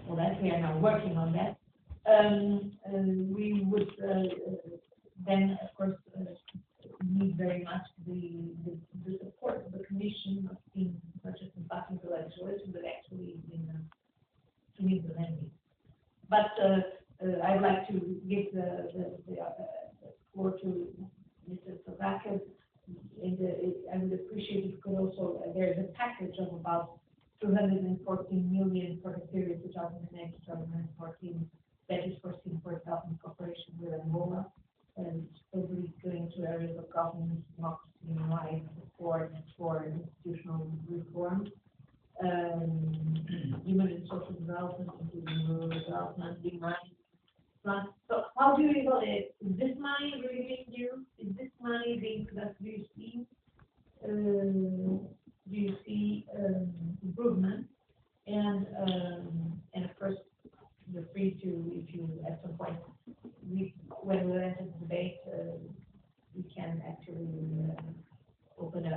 all that. We are now working on that. We would then, of course, need very much the support of the Commission of being not just impacting the legislation, but actually in implementing. But I'd like to give the floor to Mr. Savaka. I would appreciate if you could also, there's a package of about 214 million for the period 2008-2014 that is foreseen for development cooperation with Angola, and probably going to areas of governance, democracy, and rights, support for institutional reform, human and social development, including rural development, demand. So how do you evaluate? Is this money really being used? Is this money being that do you see improvement? And of course, you're free to, if you at some point, when we enter the debate, we can actually open a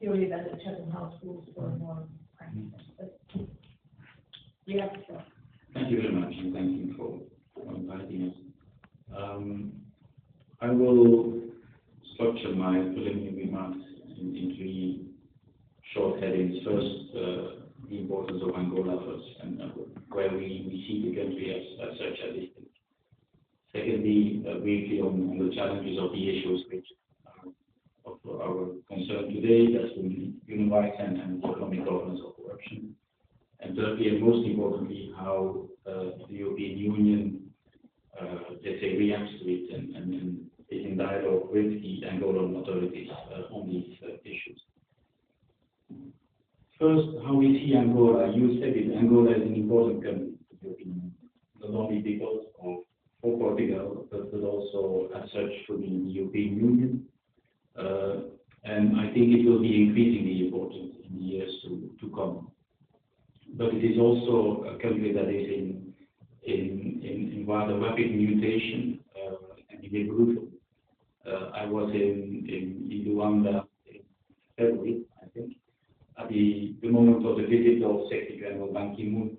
period at the Chatham House rules for more practice. But we have to start. Thank you very much, and thank you for inviting us. I will structure my preliminary remarks in three short headings. First, the importance of Angola first, and where we see the country as such at this stage. Secondly, briefly on the challenges of the issues which are of our concern today, that's human rights and economic governance of corruption. And thirdly, and most importantly, how the European Union, let's say, reacts to it and is in dialogue with the Angolan authorities on these issues. First, how we see Angola. You said it, Angola is an important country to the European Union, not only because for Portugal, but also as such for the European Union. And I think it will be increasingly important in the years to come. But it is also a country that is in rather rapid mutation and in evolution. I was in Luanda in February, I think, at the moment of the visit of Secretary General Ban Ki-moon,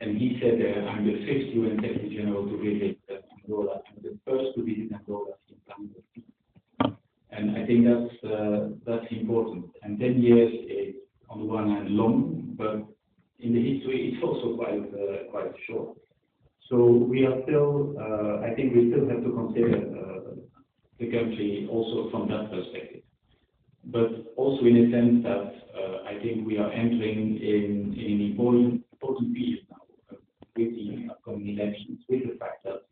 and he said, I'm the 5th UN Secretary General to visit Angola, and the first to visit Angola since Plan. And I think that's important. And 10 years is on the one hand long, but in the history it's also quite short. So we are still, I think we still have to consider the country also from that perspective. But also in a sense that I think we are entering in an important period now with the upcoming elections, with the fact that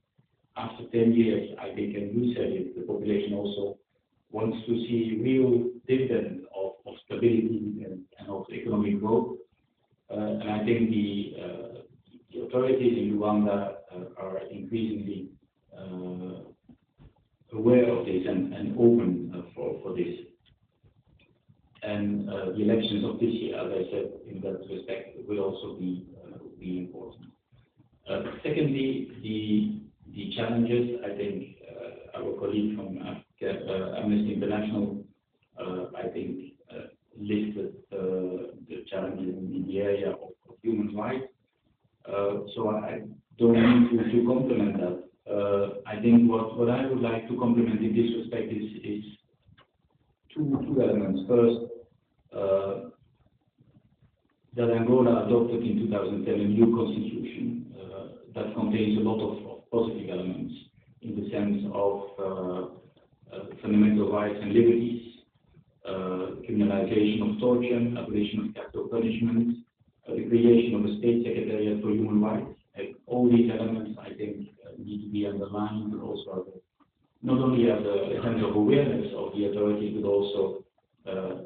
after 10 years, I think, and you said it, the population also wants to see real dividend of stability and of economic growth. And I think the authorities in Luanda are increasingly aware of this and open for this. And the elections of this year, as I said, in that respect, will also be important. Secondly, the challenges, I think our colleague from Amnesty International, I think, listed the challenges in the area of human rights. So I don't need to complement that. I think what I would like to complement in this respect is two elements. First, that Angola adopted in 2010 a new constitution that contains a lot of positive elements in the sense of fundamental rights and liberties, criminalization of torture, abolition of capital punishment, the creation of a state secretariat for human rights. All these elements, I think, need to be underlined, but also not only as a sense of awareness of the authorities, but also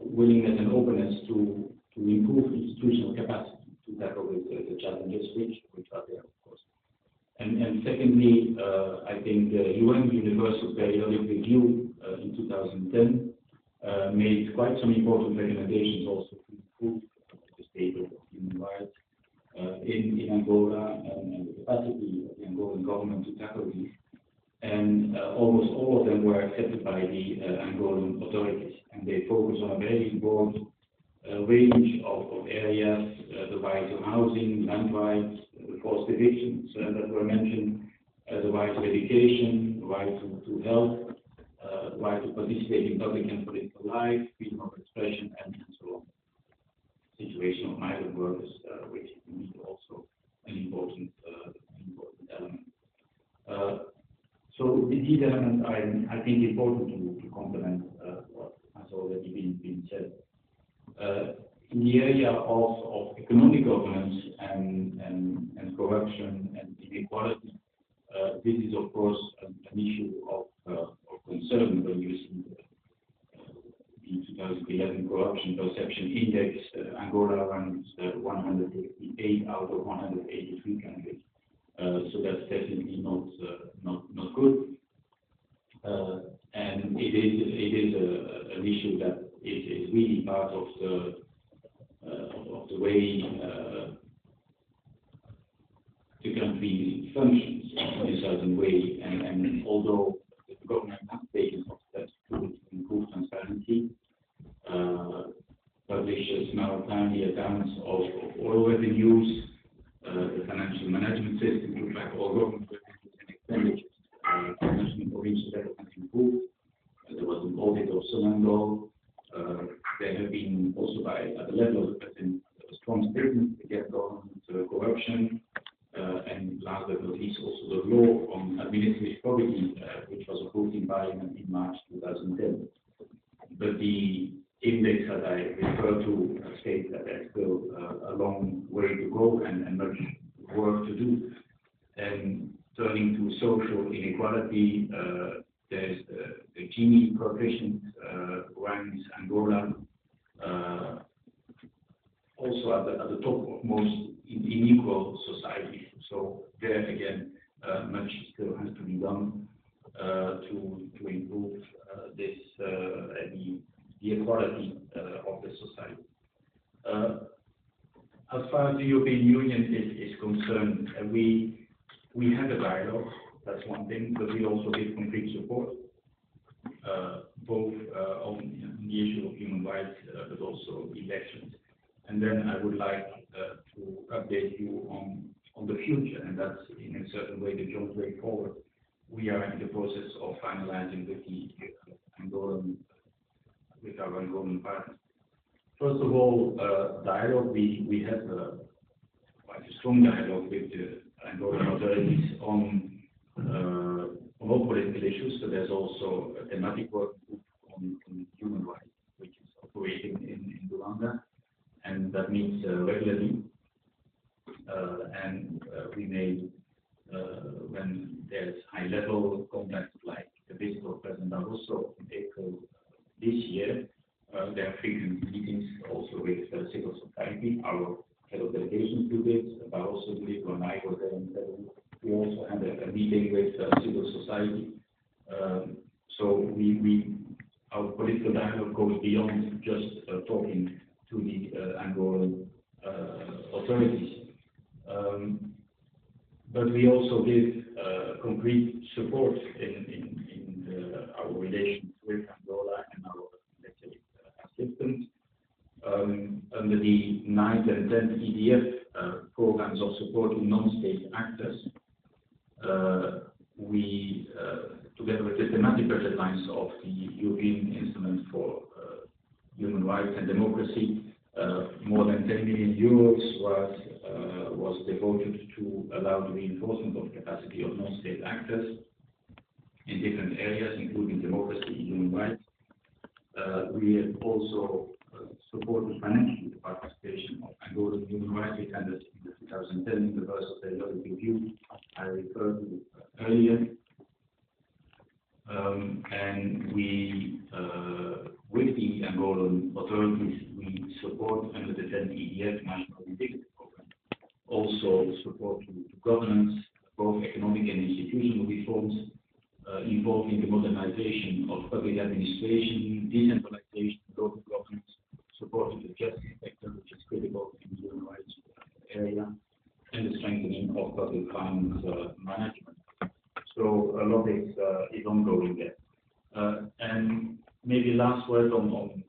willingness and openness to improve institutional capacity to tackle the challenges which are there, of course. And secondly, I think the UN Universal Periodic Review in 2010 made quite some important recommendations also to improve the state of human rights in Angola and the capacity of the Angolan government to tackle these. And almost all of them were accepted by the Angolan authorities, and they focus on a very broad range of areas: the rights, forced evictions that were mentioned, the right to education, right to health, right to participate in public and political life, freedom of expression, and so on. Situation of migrant workers, which is indeed also an important element. So these elements are, I think, important to complement what has already been said. In the area of economic governance and corruption and inequality, this is of course an issue of concern when you see the 2011 Corruption Perception Index. Angola ranks 158 out of 183 countries. So that's definitely not good. And it is an issue that is really part of the way the country functions in a certain way. And although the government has taken some steps to improve transparency, publishes now timely accounts of oil revenues, the financial management system to track all government revenues and expenditures, financial and provincial development improved. There was an audit of Sonangol. There have been also at the level of the president a strong statement against government corruption. And last but not least, also the law on administrative probity, which was approved in Parliament in March 2010. But the index that I refer to states that there's still a long way to go and much work to do. And turning to social inequality, there's the Gini coefficient ranks Angola also at the top of most unequal societies. So there again, much still has to be done to improve the equality of the society. As far as the European Union is concerned, we had a dialogue, that's one thing, but we also give concrete support, both on the issue of human rights, but also elections. And then I would like to update you on the future, and that's in a certain way the joint way forward. We are in the process of finalizing with our Angolan partners. First of all, dialogue. We have quite a strong dialogue with the Angolan authorities on all political issues, but there's also a thematic work group on human rights, which is operating in Luanda, and that meets regularly. And we made, when there's high-level contacts like the visit of President Barroso in April this year, there are frequent meetings also with civil society. Our head of delegations do this, Barroso did it when I was there in Peru. We also had a meeting with civil society. So our political dialogue goes beyond just talking to the Angolan authorities. But we also give concrete support in our relations with Angola and our, let's say, assistance. Under the 9th and 10th EDF programs of support to non-state actors, we, together with the thematic budget lines of the European Instrument for Human Rights and Democracy, more than 10 million euros was devoted to allow the reinforcement of capacity of non-state actors in different areas, including democracy and human rights. We have also supported financially the participation of Angolan human rights defenders in the 2010 Universal Periodic Review I referred to earlier. And we, with the Angolan authorities, we support under the 10th EDF National Indicative Program, also support to governance, both economic and institutional reforms, involving the modernization of public administration, decentralization, local governance, support to the justice sector, which is critical in the human rights area, and the strengthening of public finance management. So a lot is ongoing there. And maybe last word on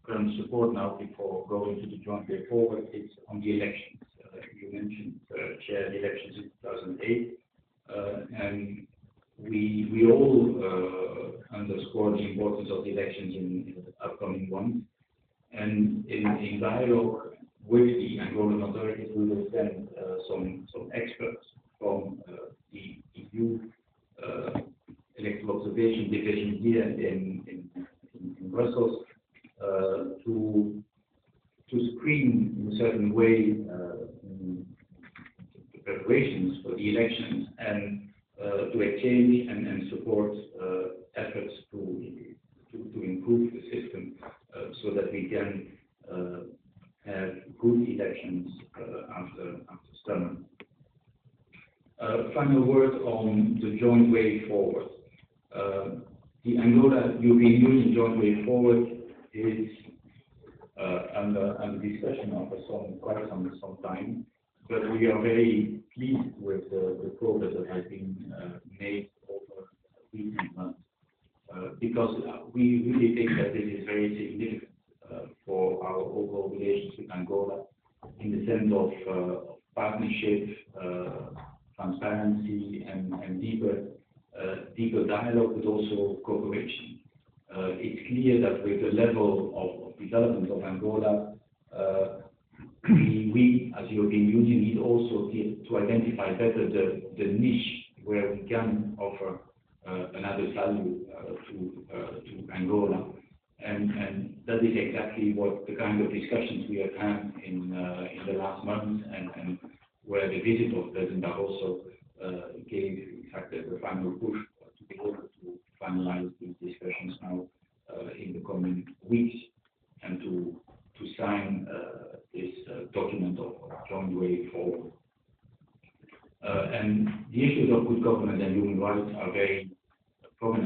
current support now before going to the joint way forward is on the elections. you mentioned, chaired elections in 2008, and we all underscore the importance of the elections in the upcoming ones. And in dialogue with the Angolan authorities, we will send some experts from the EU Electoral Observation Division here in Brussels to screen in a certain way the preparations for the elections and to exchange and support efforts to improve the system so that we can have good elections after summer. Final word on the joint way forward. The Angola-European Union joint way forward is under discussion for quite some time, but we are very pleased with the progress that has been made over recent months, because we really think that this is very significant for our overall relations with Angola in the sense of partnership, transparency, and deeper dialogue, but also cooperation. It's clear that with the level of development of Angola, we as European Union need also to identify better the niche where we can offer an added value to Angola, and that is exactly what the kind of discussions we have had in the last month, and where the visit of President Barroso gave, in fact, the final push to be able to finalize these discussions now in the coming weeks, and to sign this document of joint way forward. And the issues of good government and human rights are very prominent